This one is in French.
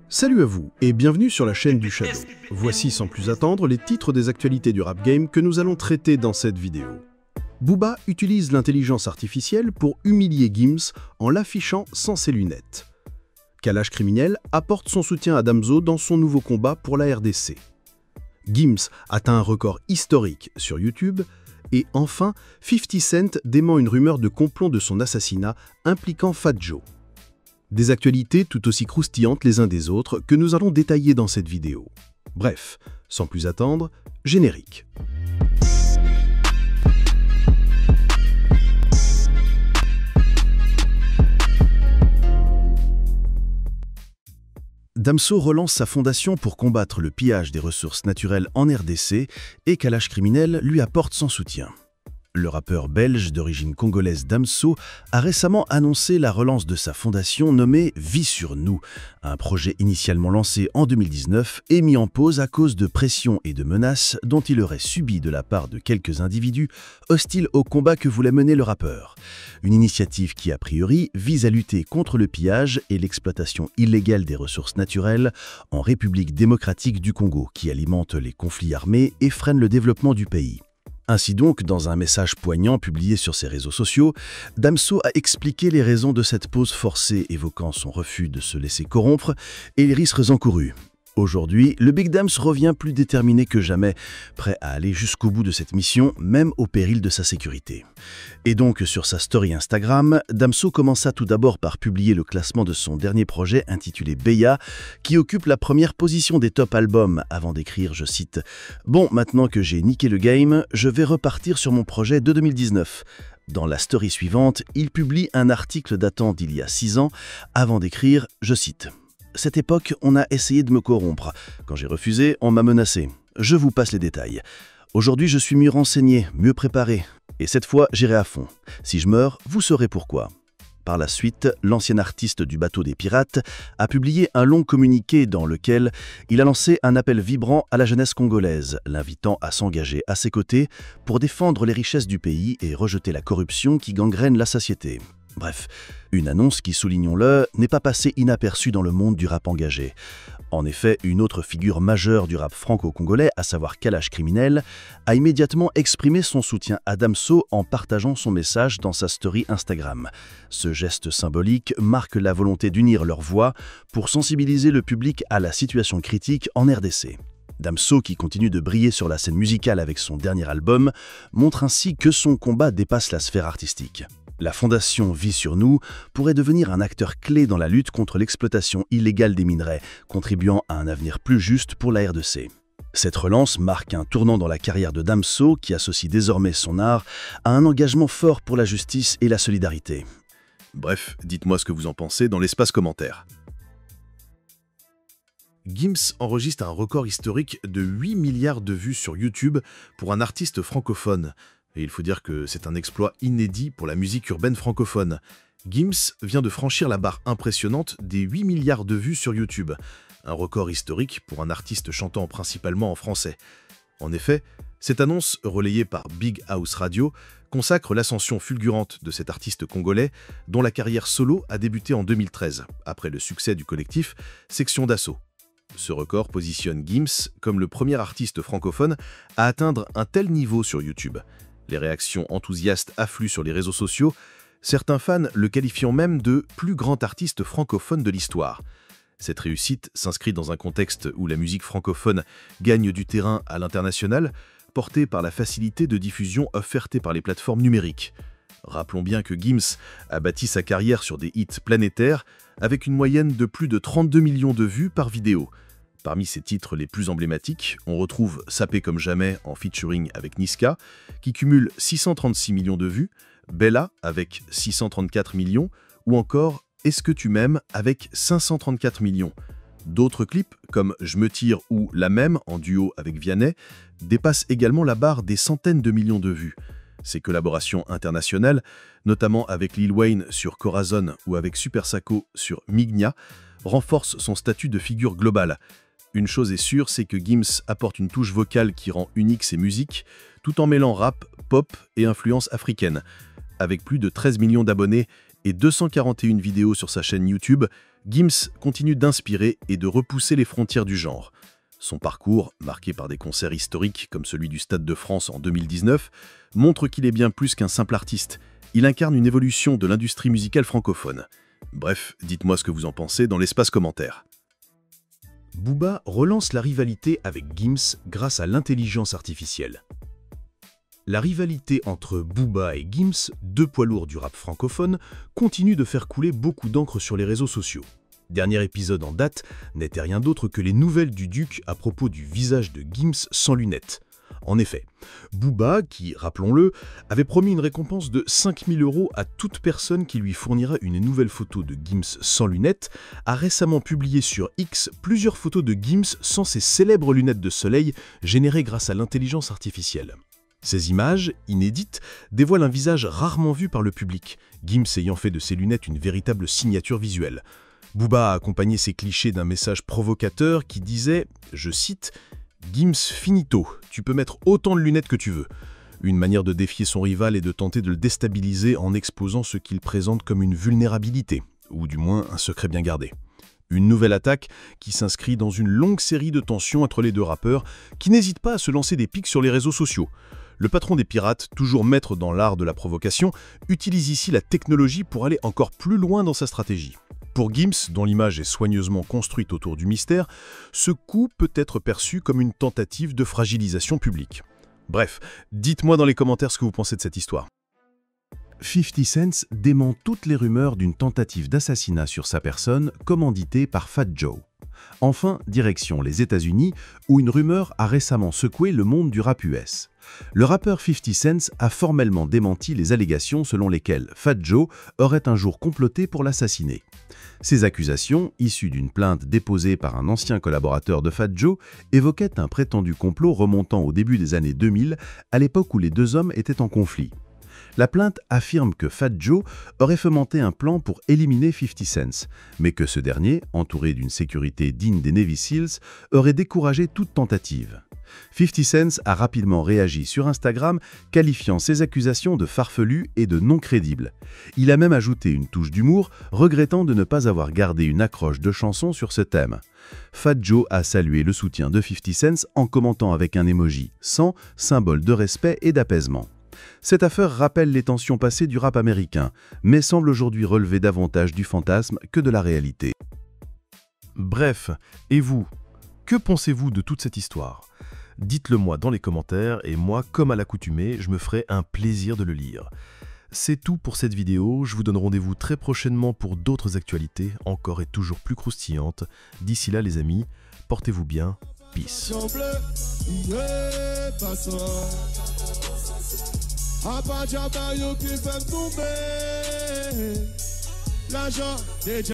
Salut à vous et bienvenue sur la chaîne du Shadow. Voici sans plus attendre les titres des actualités du rap game que nous allons traiter dans cette vidéo. Booba utilise l'intelligence artificielle pour humilier Gims en l'affichant sans ses lunettes. Kalash Criminel apporte son soutien à Damso dans son nouveau combat pour la RDC. Gims atteint un record historique sur YouTube. Et enfin, 50 Cent dément une rumeur de complot de son assassinat impliquant Fat Joe. Des actualités tout aussi croustillantes les uns des autres que nous allons détailler dans cette vidéo. Bref, sans plus attendre, générique. Damso relance sa fondation pour combattre le pillage des ressources naturelles en RDC et Kalash Criminel lui apporte son soutien. Le rappeur belge d'origine congolaise Damso a récemment annoncé la relance de sa fondation nommée Vie sur nous, un projet initialement lancé en 2019 et mis en pause à cause de pressions et de menaces dont il aurait subi de la part de quelques individus hostiles au combat que voulait mener le rappeur. Une initiative qui, a priori, vise à lutter contre le pillage et l'exploitation illégale des ressources naturelles en République démocratique du Congo, qui alimente les conflits armés et freine le développement du pays. Ainsi donc, dans un message poignant publié sur ses réseaux sociaux, Damso a expliqué les raisons de cette pause forcée, évoquant son refus de se laisser corrompre et les risques encourus. Aujourd'hui, le Big Dams revient plus déterminé que jamais, prêt à aller jusqu'au bout de cette mission, même au péril de sa sécurité. Et donc, sur sa story Instagram, Damso commença tout d'abord par publier le classement de son dernier projet intitulé Beya, qui occupe la première position des top albums, avant d'écrire, je cite, « Bon, maintenant que j'ai niqué le game, je vais repartir sur mon projet de 2019 ». Dans la story suivante, il publie un article datant d'il y a 6 ans, avant d'écrire, je cite, « Cette époque, on a essayé de me corrompre. Quand j'ai refusé, on m'a menacé. Je vous passe les détails. Aujourd'hui, je suis mieux renseigné, mieux préparé. Et cette fois, j'irai à fond. Si je meurs, vous saurez pourquoi. » Par la suite, l'ancien artiste du bateau des pirates a publié un long communiqué dans lequel il a lancé un appel vibrant à la jeunesse congolaise, l'invitant à s'engager à ses côtés pour défendre les richesses du pays et rejeter la corruption qui gangrène la société. Bref, une annonce qui, soulignons-le, n'est pas passée inaperçue dans le monde du rap engagé. En effet, une autre figure majeure du rap franco-congolais, à savoir Kalash Criminel, a immédiatement exprimé son soutien à Damso en partageant son message dans sa story Instagram. Ce geste symbolique marque la volonté d'unir leurs voix pour sensibiliser le public à la situation critique en RDC. Damso, qui continue de briller sur la scène musicale avec son dernier album, montre ainsi que son combat dépasse la sphère artistique. La fondation Vie sur nous pourrait devenir un acteur clé dans la lutte contre l'exploitation illégale des minerais, contribuant à un avenir plus juste pour la RDC. Cette relance marque un tournant dans la carrière de Damso, qui associe désormais son art à un engagement fort pour la justice et la solidarité. Bref, dites-moi ce que vous en pensez dans l'espace commentaire. Gims enregistre un record historique de 8 milliards de vues sur YouTube pour un artiste francophone. Et il faut dire que c'est un exploit inédit pour la musique urbaine francophone. Gims vient de franchir la barre impressionnante des 8 milliards de vues sur YouTube, un record historique pour un artiste chantant principalement en français. En effet, cette annonce, relayée par Big House Radio, consacre l'ascension fulgurante de cet artiste congolais dont la carrière solo a débuté en 2013, après le succès du collectif Section d'Assaut. Ce record positionne Gims comme le premier artiste francophone à atteindre un tel niveau sur YouTube. Les réactions enthousiastes affluent sur les réseaux sociaux, certains fans le qualifiant même de plus grand artiste francophone de l'histoire. Cette réussite s'inscrit dans un contexte où la musique francophone gagne du terrain à l'international, portée par la facilité de diffusion offerte par les plateformes numériques. Rappelons bien que Gims a bâti sa carrière sur des hits planétaires, avec une moyenne de plus de 32 millions de vues par vidéo. Parmi ses titres les plus emblématiques, on retrouve Sapé comme jamais en featuring avec Niska, qui cumule 636 millions de vues, Bella avec 634 millions, ou encore Est-ce que tu m'aimes avec 534 millions. D'autres clips, comme Je me tire ou La même en duo avec Vianney, dépassent également la barre des centaines de millions de vues. Ses collaborations internationales, notamment avec Lil Wayne sur Corazon ou avec Super Sako sur Migna, renforcent son statut de figure globale. Une chose est sûre, c'est que Gims apporte une touche vocale qui rend unique ses musiques, tout en mêlant rap, pop et influences africaines. Avec plus de 13 millions d'abonnés et 241 vidéos sur sa chaîne YouTube, Gims continue d'inspirer et de repousser les frontières du genre. Son parcours, marqué par des concerts historiques comme celui du Stade de France en 2019, montre qu'il est bien plus qu'un simple artiste. Il incarne une évolution de l'industrie musicale francophone. Bref, dites-moi ce que vous en pensez dans l'espace commentaire. Booba relance la rivalité avec Gims grâce à l'intelligence artificielle. La rivalité entre Booba et Gims, deux poids lourds du rap francophone, continue de faire couler beaucoup d'encre sur les réseaux sociaux. Dernier épisode en date n'était rien d'autre que les nouvelles du Duc à propos du visage de Gims sans lunettes. En effet, Booba, qui, rappelons-le, avait promis une récompense de 5 000 € à toute personne qui lui fournira une nouvelle photo de Gims sans lunettes, a récemment publié sur X plusieurs photos de Gims sans ses célèbres lunettes de soleil générées grâce à l'intelligence artificielle. Ces images, inédites, dévoilent un visage rarement vu par le public, Gims ayant fait de ses lunettes une véritable signature visuelle. Booba a accompagné ces clichés d'un message provocateur qui disait, je cite, « Gims finito, tu peux mettre autant de lunettes que tu veux ». Une manière de défier son rival et de tenter de le déstabiliser en exposant ce qu'il présente comme une vulnérabilité, ou du moins un secret bien gardé. Une nouvelle attaque qui s'inscrit dans une longue série de tensions entre les deux rappeurs qui n'hésitent pas à se lancer des pics sur les réseaux sociaux. Le patron des Pirates, toujours maître dans l'art de la provocation, utilise ici la technologie pour aller encore plus loin dans sa stratégie. Pour Gims, dont l'image est soigneusement construite autour du mystère, ce coup peut être perçu comme une tentative de fragilisation publique. Bref, dites-moi dans les commentaires ce que vous pensez de cette histoire. 50 Cent dément toutes les rumeurs d'une tentative d'assassinat sur sa personne commanditée par Fat Joe. Enfin, direction les États-Unis, où une rumeur a récemment secoué le monde du rap US. Le rappeur 50 Cent a formellement démenti les allégations selon lesquelles Fat Joe aurait un jour comploté pour l'assassiner. Ces accusations, issues d'une plainte déposée par un ancien collaborateur de Fat Joe, évoquaient un prétendu complot remontant au début des années 2000, à l'époque où les deux hommes étaient en conflit. La plainte affirme que Fat Joe aurait fomenté un plan pour éliminer 50 Cent, mais que ce dernier, entouré d'une sécurité digne des Navy Seals, aurait découragé toute tentative. 50 Cent a rapidement réagi sur Instagram, qualifiant ces accusations de farfelues et de non crédibles. Il a même ajouté une touche d'humour, regrettant de ne pas avoir gardé une accroche de chanson sur ce thème. Fat Joe a salué le soutien de 50 Cent en commentant avec un emoji sang, symbole de respect et d'apaisement. Cette affaire rappelle les tensions passées du rap américain, mais semble aujourd'hui relever davantage du fantasme que de la réalité. Bref, et vous, que pensez-vous de toute cette histoire ? Dites-le moi dans les commentaires et moi, comme à l'accoutumée, je me ferai un plaisir de le lire. C'est tout pour cette vidéo, je vous donne rendez-vous très prochainement pour d'autres actualités, encore et toujours plus croustillantes. D'ici là les amis, portez-vous bien, peace.